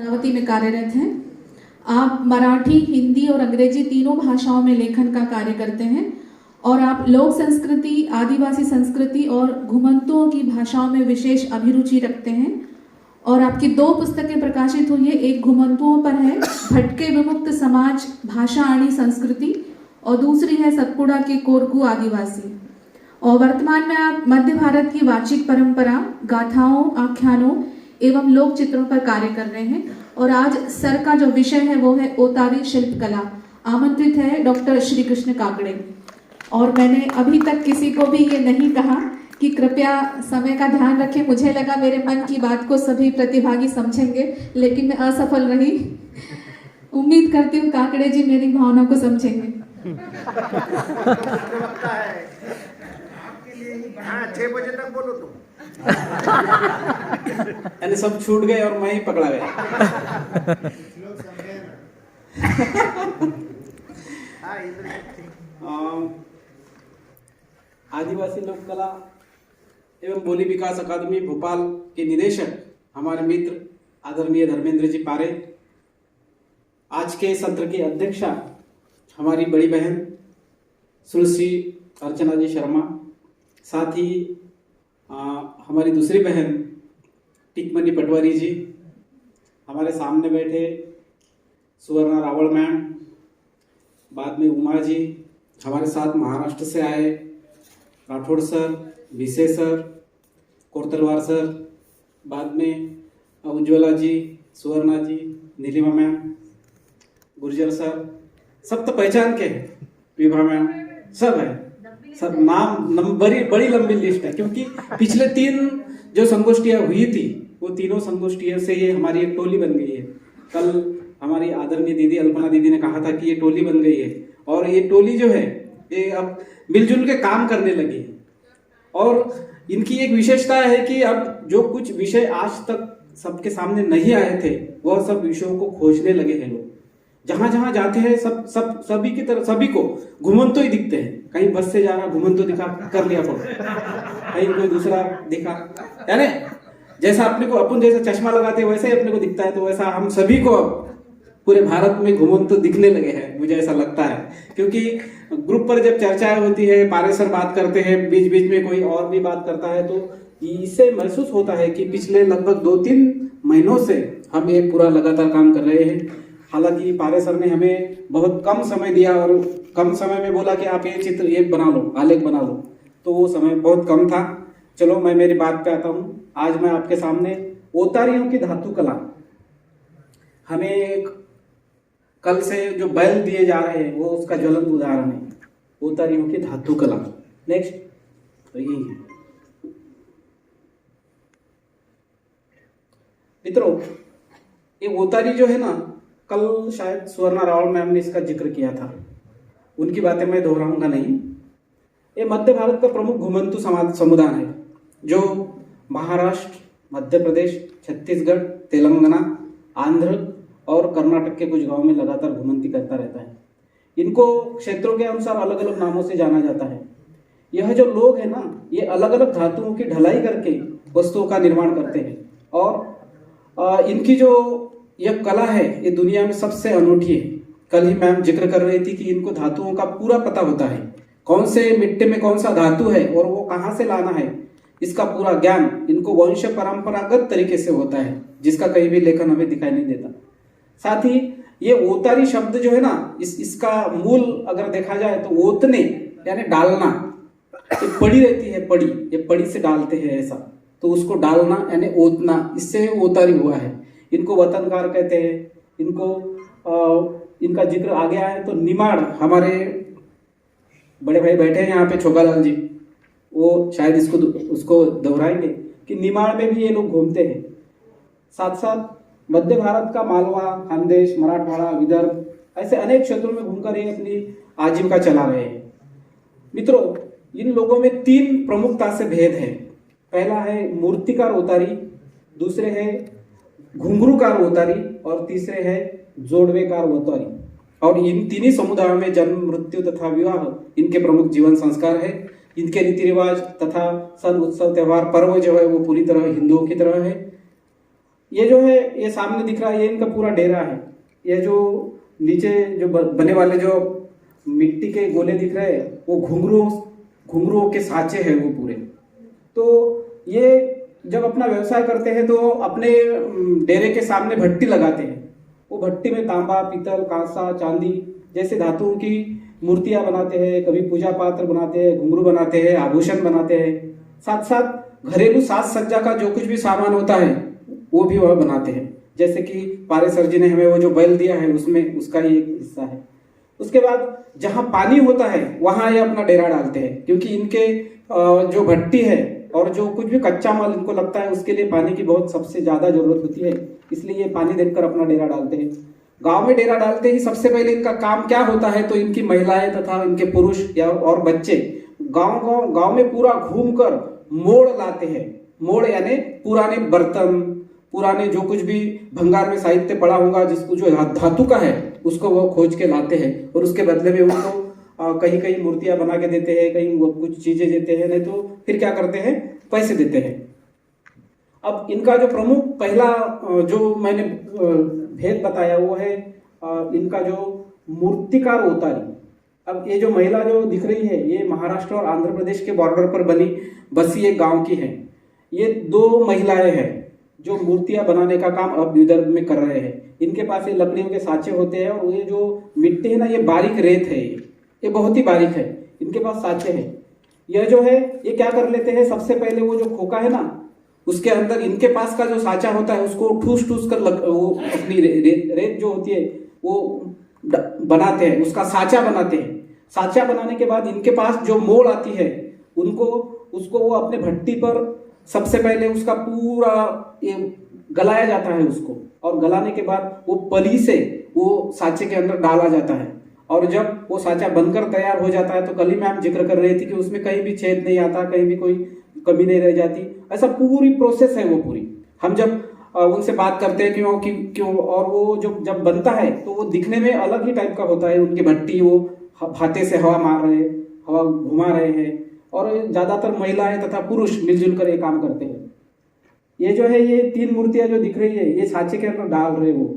अमरावती में कार्यरत हैं। आप मराठी, हिंदी और अंग्रेजी तीनों भाषाओं में लेखन का कार्य करते हैं और आप लोक संस्कृति, आदिवासी संस्कृति और घुमंतुओं की भाषाओं में विशेष अभिरुचि रखते हैं। और आपकी 2 पुस्तकें प्रकाशित हुई है। एक घुमंतुओं पर है, भटके विमुक्त समाज, भाषा आणि संस्कृति, और दूसरी है सतपुड़ा के कोरकू आदिवासी। और वर्तमान में आप मध्य भारत की वाचिक परंपरा, गाथाओं, आख्यानों एवं लोक चित्रों पर कार्य कर रहे हैं। और आज सर का जो विषय है वो है ओतारी शिल्पकला। आमंत्रित है डॉक्टर श्री कृष्ण काकड़े। और मैंने अभी तक किसी को भी ये नहीं कहा कि कृपया समय का ध्यान रखें। मुझे लगा मेरे मन की बात को सभी प्रतिभागी समझेंगे, लेकिन मैं असफल रही। उम्मीद करती हूँ काकड़े जी मेरी भावना को समझेंगे। हाँ, 6 बजे तक बोलो तुम। यानी सब छूट गए और मैं ही पकड़ा गया। आदिवासी लोक कला एवं बोली विकास अकादमी भोपाल के निदेशक हमारे मित्र आदरणीय धर्मेंद्र जी पारे, आज के सत्र की अध्यक्षा हमारी बड़ी बहन सुश्री अर्चना जी शर्मा, साथ ही हमारी दूसरी बहन टिकमनी पटवारी जी, हमारे सामने बैठे सुवर्णा रावल मैम, बाद में उमा जी, हमारे साथ महाराष्ट्र से आए Rathod sir, Bhise sir, Kortalwar sir, बाद में उज्ज्वला जी, सुवर्णा जी, नीलिमा मैम, गुर्जर सर, सब तो पहचान के, विभा मैम, सब है, सब नाम बड़ी लंबी लिस्ट है। क्योंकि पिछले 3 जो संगोष्ठियां हुई थी वो तीनों संगोष्ठियों से ये हमारी एक टोली बन गई है। कल हमारी आदरणीय दीदी अल्पना दीदी ने कहा था कि ये टोली बन गई है और ये टोली जो है ये अब मिलजुल के काम करने लगी है। और इनकी एक विशेषता है कि अब जो कुछ विषय आज तक सबके सामने नहीं आए थे वह सब विषयों को खोजने लगे हैं लोग। जहां जहां जाते हैं सभी की तरह सभी को घुमंतु ही दिखते हैं। कहीं बस से जा रहा घुमंतु दिखा कर लिया फोटो, कहीं कोई दूसरा दिखा, यानी जैसा अपने को अपन जैसा चश्मा लगाते वैसे ही अपने को दिखता है। तो वैसा हम सभी को पूरे भारत में घुमंतु दिखने लगे हैं, मुझे ऐसा लगता है। क्योंकि ग्रुप पर जब चर्चाएं होती है, पारे सर बात करते हैं, बीच बीच में कोई और भी बात करता है, तो इससे महसूस होता है कि पिछले लगभग 2-3 महीनों से हम ये पूरा लगातार काम कर रहे हैं। हालांकि पारे सर ने हमें बहुत कम समय दिया और कम समय में बोला कि आप ये चित्र ये बना लो, आलेख बना लो, तो वो समय बहुत कम था। चलो मैं मेरी बात पे आता हूँ। आज मैं आपके सामने ओतारियों की धातु कला, हमें कल से जो बैल दिए जा रहे हैं वो उसका ज्वलंत उदाहरण है, ओतारियों की धातु कला। नेक्स्ट तो यही है मित्रों, ये ओतारी जो है ना, कल शायद सुवर्णा रावल मैम ने इसका जिक्र किया था, उनकी बातें मैं दोहराऊंगा नहीं। ये मध्य भारत का प्रमुख घुमंतु समाज समुदाय है जो महाराष्ट्र, मध्य प्रदेश, छत्तीसगढ़, तेलंगाना, आंध्र और कर्नाटक के कुछ गांवों में लगातार घुमंती करता रहता है। इनको क्षेत्रों के अनुसार अलग अलग नामों से जाना जाता है। यह जो लोग हैं ना, ये अलग अलग धातुओं की ढलाई करके वस्तुओं का निर्माण करते हैं और इनकी जो यह कला है ये दुनिया में सबसे अनूठी है। कल ही मैम जिक्र कर रही थी कि इनको धातुओं का पूरा पता होता है, कौन से मिट्टी में कौन सा धातु है और वो कहाँ से लाना है, इसका पूरा ज्ञान इनको वंश परंपरागत तरीके से होता है, जिसका कहीं भी लेखन हमें दिखाई नहीं देता। साथ ही ये ओतारी शब्द जो है ना, इसका मूल अगर देखा जाए तो ओतने यानी डालना, तो पड़ी रहती है, पड़ी, ये पड़ी से डालते हैं ऐसा, तो उसको डालना यानी ओतना, इससे ओतारी हुआ है। इनको वतनकार कहते हैं। इनको इनका जिक्र आगे आए तो निमाड़, हमारे बड़े भाई बैठे हैं यहाँ पे छोकालाल जी, वो शायद उसको दोहराएंगे कि निमाड़ में भी ये लोग घूमते हैं। साथ साथ मध्य भारत का मालवा, खानदेश, मराठवाड़ा, विदर्भ, ऐसे अनेक क्षेत्रों में घूमकर ये अपनी आजीविका चला रहे हैं। मित्रों, इन लोगों में 3 प्रमुखता से भेद है। पहला है मूर्तिकार ओतारी, दूसरे है घुंघरूकार ओतारी और तीसरे है जोड़वेकार ओतारी। और इन तीनों समुदायों में जन्म, मृत्यु तथा विवाह इनके प्रमुख जीवन संस्कार है। इनके रीति रिवाज तथा सन, उत्सव, त्योहार, पर्व जो है वो पूरी तरह हिंदुओं की तरह है। ये जो है ये सामने दिख रहा है ये इनका पूरा डेरा है। ये जो नीचे जो बने वाले जो मिट्टी के गोले दिख रहे हैं वो घुंघरुओं के साँचे हैं वो पूरे। तो ये जब अपना व्यवसाय करते हैं तो अपने डेरे के सामने भट्टी लगाते हैं। वो भट्टी में तांबा, पीतल, कांसा, चांदी जैसे धातुओं की मूर्तियां बनाते हैं, कभी पूजा पात्र बनाते हैं, घुंघरू बनाते हैं, आभूषण बनाते हैं। साथ साथ घरेलू साज सज्जा का जो कुछ भी सामान होता है वो भी वह बनाते हैं। जैसे कि पारे सर जी ने हमें वो जो बैल दिया है उसमें उसका ही एक हिस्सा है। उसके बाद जहां पानी होता है वहां ये अपना डेरा डालते हैं, क्योंकि इनके जो भट्टी है और जो कुछ भी कच्चा माल इनको लगता है उसके लिए पानी की बहुत सबसे ज्यादा जरूरत होती है, इसलिए ये पानी देकर अपना डेरा डालते हैं। गांव में डेरा डालते ही सबसे पहले इनका काम क्या होता है, तो इनकी महिलाएं तथा इनके पुरुष या और बच्चे गांव में पूरा घूमकर मोड़ लाते हैं। मोड़ यानी पुराने बर्तन, पुराने जो कुछ भी भंगार में साहित्य पड़ा होगा जिसको जो धातु का है उसको वो खोज के लाते हैं और उसके बदले में उनको कहीं कहीं मूर्तियां बना के देते हैं, कहीं वो कुछ चीजें देते हैं, नहीं तो फिर क्या करते हैं पैसे देते हैं। अब इनका जो प्रमुख पहला जो मैंने भेद बताया वो है इनका जो मूर्तिकार उतारी। अब ये जो महिला जो दिख रही है ये महाराष्ट्र और आंध्र प्रदेश के बॉर्डर पर बसी एक गांव की है। ये दो महिलाएं हैं जो मूर्तियां बनाने का काम अब विदर्भ में कर रहे हैं। इनके पास ये लकड़ियों के साँचे होते हैं और ये जो मिट्टी है ना ये बारीक रेत है, ये बहुत ही बारीक है। इनके पास साँचे हैं। यह जो है ये क्या कर लेते हैं, सबसे पहले वो जो खोखा है ना उसके अंदर इनके पास का जो साँचा होता है उसको ठूस ठूस कर वो अपनी रेत जो होती है वो बनाते हैं, उसका साँचा बनाते हैं। साँचा बनाने के बाद इनके पास जो मोड़ आती है उसको वो अपने भट्टी पर सबसे पहले उसका पूरा ये गलाया जाता है उसको, और गलाने के बाद वो पली से वो साँचे के अंदर डाला जाता है। और जब वो साँचा बनकर तैयार हो जाता है तो कल ही मैम जिक्र कर रही थी कि उसमें कहीं भी छेद नहीं आता, कहीं भी कोई कमी नहीं रह जाती। ऐसा पूरी प्रोसेस है वो पूरी। हम जब उनसे बात करते हैं क्यों और वो जब बनता है तो वो दिखने में अलग ही टाइप का होता है। उनकी भट्टी वो हाथे से हवा मार रहे, हवा घुमा रहे हैं, और ज्यादातर महिलाएं तथा पुरुष मिलजुल कर ये काम करते हैं। ये जो है ये 3 मूर्तियां जो दिख रही है ये साँचे के अंदर डाल रहे वो।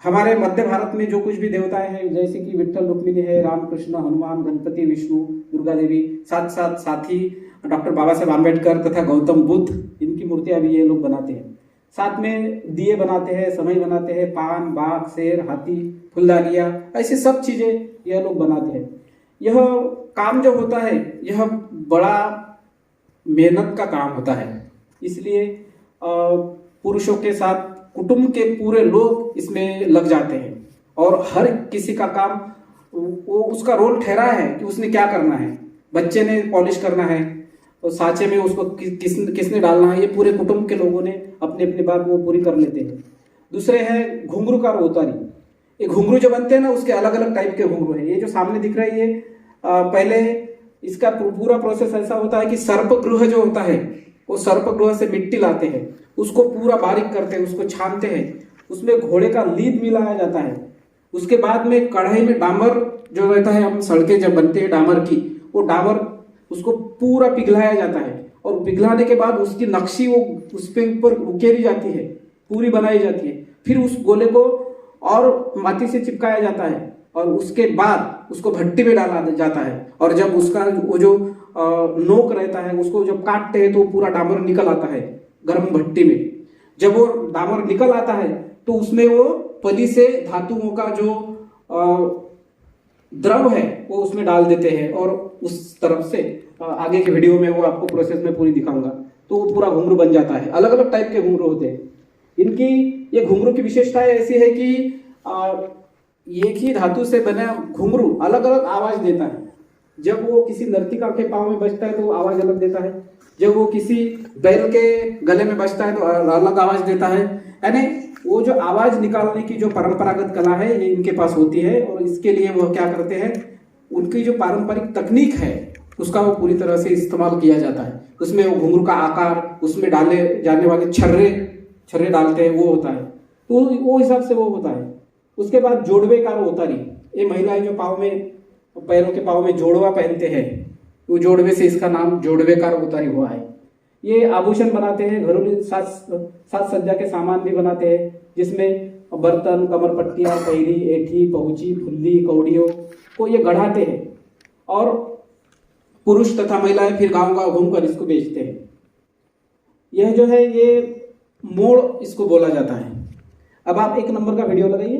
हमारे मध्य भारत में जो कुछ भी देवताएं हैं जैसे कि विठ्ठल रुक्मिणी है, रामकृष्ण, हनुमान, गणपति, विष्णु, दुर्गा देवी, साथ ही डॉक्टर बाबा साहेब आम्बेडकर तथा गौतम बुद्ध, इनकी मूर्तियां भी ये लोग बनाते हैं। साथ में दिए बनाते हैं, समय बनाते हैं, पान, बाघ, शेर, हाथी, फुलदानियां, ऐसी सब चीजें यह लोग बनाते हैं। यह काम जो होता है यह बड़ा मेहनत का काम होता है, इसलिए पुरुषों के साथ कुटुंब के पूरे लोग इसमें लग जाते हैं और हर किसी का काम वो उसका रोल ठहरा है कि उसने क्या करना है। बच्चे ने पॉलिश करना है तो साँचे में उसको किसने डालना है, ये पूरे कुटुंब के लोगों ने अपनी अपनी बात वो पूरी कर लेते हैं। दूसरे हैं घुंघरू का रोतारी। ये घुंघरू जो बनते हैं ना उसके अलग अलग टाइप के घुंघरू है। ये जो सामने दिख रहा है ये पहले इसका पूरा प्रोसेस ऐसा होता है कि सर्पगृह जो होता है वो सर्पगृह से मिट्टी लाते हैं, उसको पूरा बारीक करते हैं, उसको छानते हैं, उसमें घोड़े का लीद मिलाया जाता है। उसके बाद में कढ़ाई में डामर जो रहता है, हम सड़कें जब बनते हैं डामर की, वो डामर उसको पूरा पिघलाया जाता है और पिघलाने के बाद उसकी नक्शी वो उस पे ऊपर उकेरी जाती है, पूरी बनाई जाती है। फिर उस गोले को और माटी से चिपकाया जाता है और उसके बाद उसको भट्टी में डाला जाता है। और जब उसका वो जो नोक रहता है उसको जब काटते हैं तो पूरा डामर निकल आता है गर्म भट्टी में। जब वो डामर निकल आता है तो उसमें वो पली से धातुओं का जो द्रव है वो उसमें डाल देते हैं और उस तरफ से आगे के वीडियो में वो आपको प्रोसेस में पूरी दिखाऊंगा। तो वो पूरा घुंघरू बन जाता है। अलग अलग टाइप के घुंघरू होते हैं। इनकी ये घुंघरू की विशेषता ऐसी है कि एक ही धातु से बना घुंघरू अलग अलग आवाज देता है। जब वो किसी नर्तिका के पाँव में बजता है तो आवाज अलग देता है, जब वो किसी बैल के गले में बजता है तो अलग आवाज देता है। यानी वो जो आवाज निकालने की जो परंपरागत कला है ये इनके पास होती है और इसके लिए वो क्या करते हैं, उनकी जो पारंपरिक तकनीक है उसका वो पूरी तरह से इस्तेमाल किया जाता है। उसमें वो घुंघरू का आकार, उसमें डाले जाने वाले छर्रे डालते हैं, वो होता है। तो वो हिसाब से वो होता है। उसके बाद जोड़वे का उतारी। ये महिलाएं जो पैरों के पाँव में जोड़वा पहनते हैं, वो जोड़वे से इसका नाम जोड़वे का उतारी हुआ है। ये आभूषण बनाते हैं, घरेलू साज सज्जा के सामान भी बनाते हैं, जिसमें बर्तन, कमर पट्टियां, पैरी, एठी, पहुंची, फुल्ली, कौड़ियों को ये गढ़ाते हैं और पुरुष तथा महिलाएं फिर गांव घूमकर इसको बेचते हैं। यह जो है ये मोड़ इसको बोला जाता है। अब आप 1 नंबर का वीडियो लगाइए।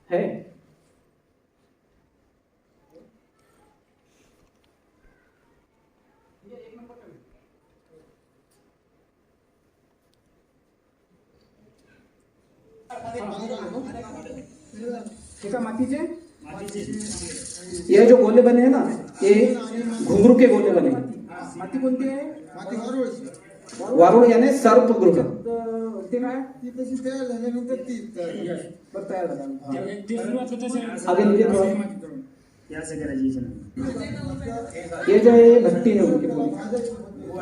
है मातीचे ये जो गोले बने हैं ना, ये घुंगरू के गोले बने। माती कोणती आहे? माती वारुळ याने सर्पगृह ते काय ती तशी तयार झाल्यानंतर ती तयार झाला। आगे लीजिए थोड़ा। ये जो है भट्टी है उनकी पूरी,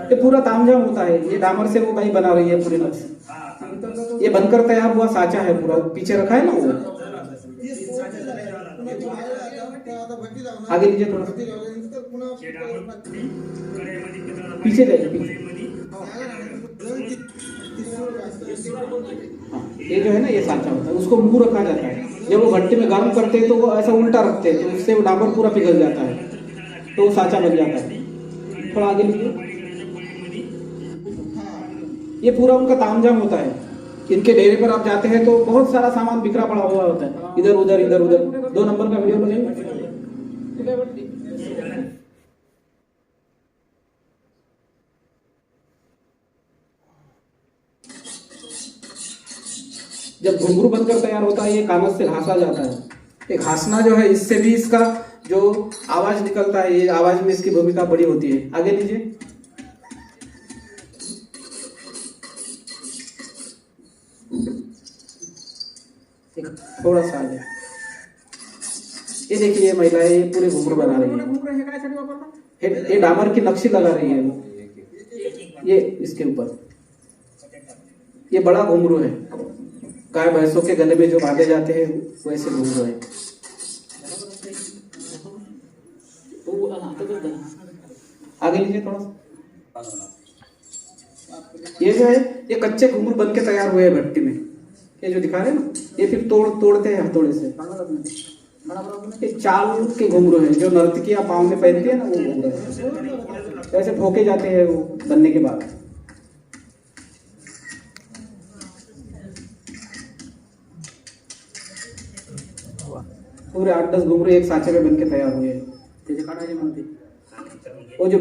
ये पूरा तामझाम होता है। ये डामर से वो भाई बना रही है पूरी नक्श। ये बनकर तैयार हुआ साचा है पूरा, पीछे रखा है ना वो। आगे लीजिए थोड़ा, पीछे जाइए पीछे। ये जो है ना, ये साचा होता है, उसको मुंह रखा जाता है। जब वो भट्टी में गर्म करते हैं तो वो ऐसा उल्टा रखते हैं, तो उससे वो डाबर पूरा पिघल जाता है, तो वो साचा बन जाता है। थोड़ा आगे लीजिए। ये पूरा उनका तामझाम होता है। इनके डेरे पर आप जाते हैं तो बहुत सारा सामान बिखरा पड़ा हुआ होता है, इधर उधर इधर उधर। 2 नंबर का वीडियो लगाइए। जब घुंघरू बनकर तैयार होता है, ये कागज से घासा जाता है। ये घासना जो है, इससे भी इसका जो आवाज निकलता है, ये आवाज में इसकी भूमिका बड़ी होती है। आगे लीजिए। थोड़ा सा आगे। ये देखिए, ये महिलाएं ये पूरे घुंघरू बना रही है। ये डामर की नक्शी लगा रही है ये इसके ऊपर। ये बड़ा घुंघरू है, गाय भैंसों के गले में जो बांधे जाते हैं वैसे घुंघरू है। आगे लीजिए थोड़ा सा। ये जो है, ये कच्चे घुंघरू बन के तैयार हुए हैं भट्टी में। ये जो दिखा रहे हैं ना, ये फिर तोड़ते हैं हथौड़े से। ये चाल के घुंघरू है, जो नर्तकियां पाँव में पहनती है ना, वो घुंघरू है। ऐसे ठोके जाते हैं वो बनने के बाद। पूरे 8-10 घुंघरू एक साँचे में बनके तैयार हुए हैं। वो जो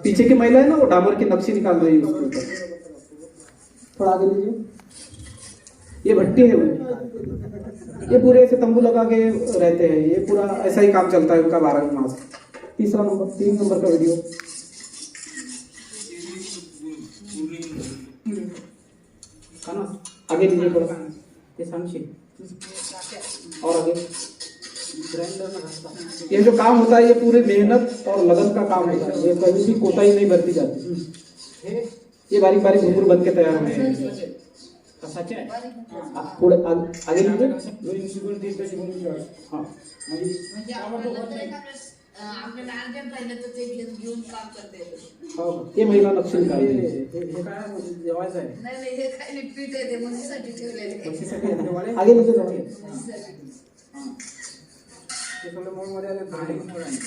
पीछे की महिला है ना, वो डामर की नक्शी निकाल रही है उसके ऊपर। थोड़ा आगे लीजिए। ये भट्टी है, ये पूरे ऐसे तंबू लगा के रहते हैं। ये पूरा ऐसा ही काम चलता है उनका 12 मास। 3 नंबर का वीडियो। आगे लीजिए थोड़ा। ये सांची और आगे। ये जो काम होता है, ये पूरे मेहनत और लगन का काम होता है। ये कभी भी कोताही नहीं बरती जाती। ये बारीक बारीक घुंघरू बन के तैयार हुए हैं। थोड़े आगे लीजिए। हाँ, ये महिला नक्शी निकाल रही है। आगे लीजिए थोड़ा।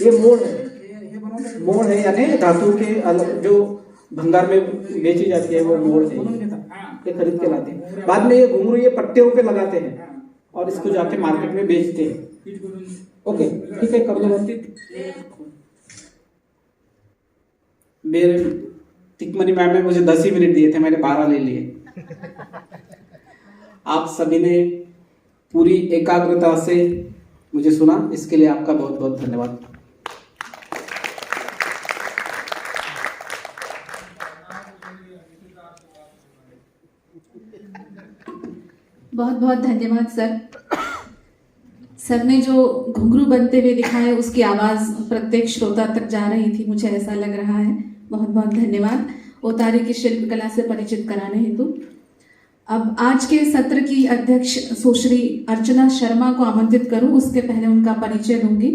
ये मोड़ है यानी धातु के अलग जो भंगार में बेची जाती है, वो मोड़ है। ये खरीद के लाते हैं। बाद में ये घुंघरू ये पट्टियों पे लगाते हैं और इसको जाके मार्केट में बेचते हैं। ओके, ठीक है, कर लो। मेरे टिकमनी मैम ने मुझे 10 ही मिनट दिए थे, मैंने 12 ले लिए। आप सभी ने पूरी एकाग्रता से मुझे सुना, इसके लिए आपका बहुत बहुत धन्यवाद। बहुत बहुत धन्यवाद सर। सर ने जो घुंघरू बनते हुए दिखाए, उसकी आवाज़ प्रत्येक श्रोता तक जा रही थी, मुझे ऐसा लग रहा है। बहुत बहुत धन्यवाद ओतारी की शिल्प कला से परिचित कराने हेतु। अब आज के सत्र की अध्यक्ष सुश्री अर्चना शर्मा को आमंत्रित करूं, उसके पहले उनका परिचय दूंगी।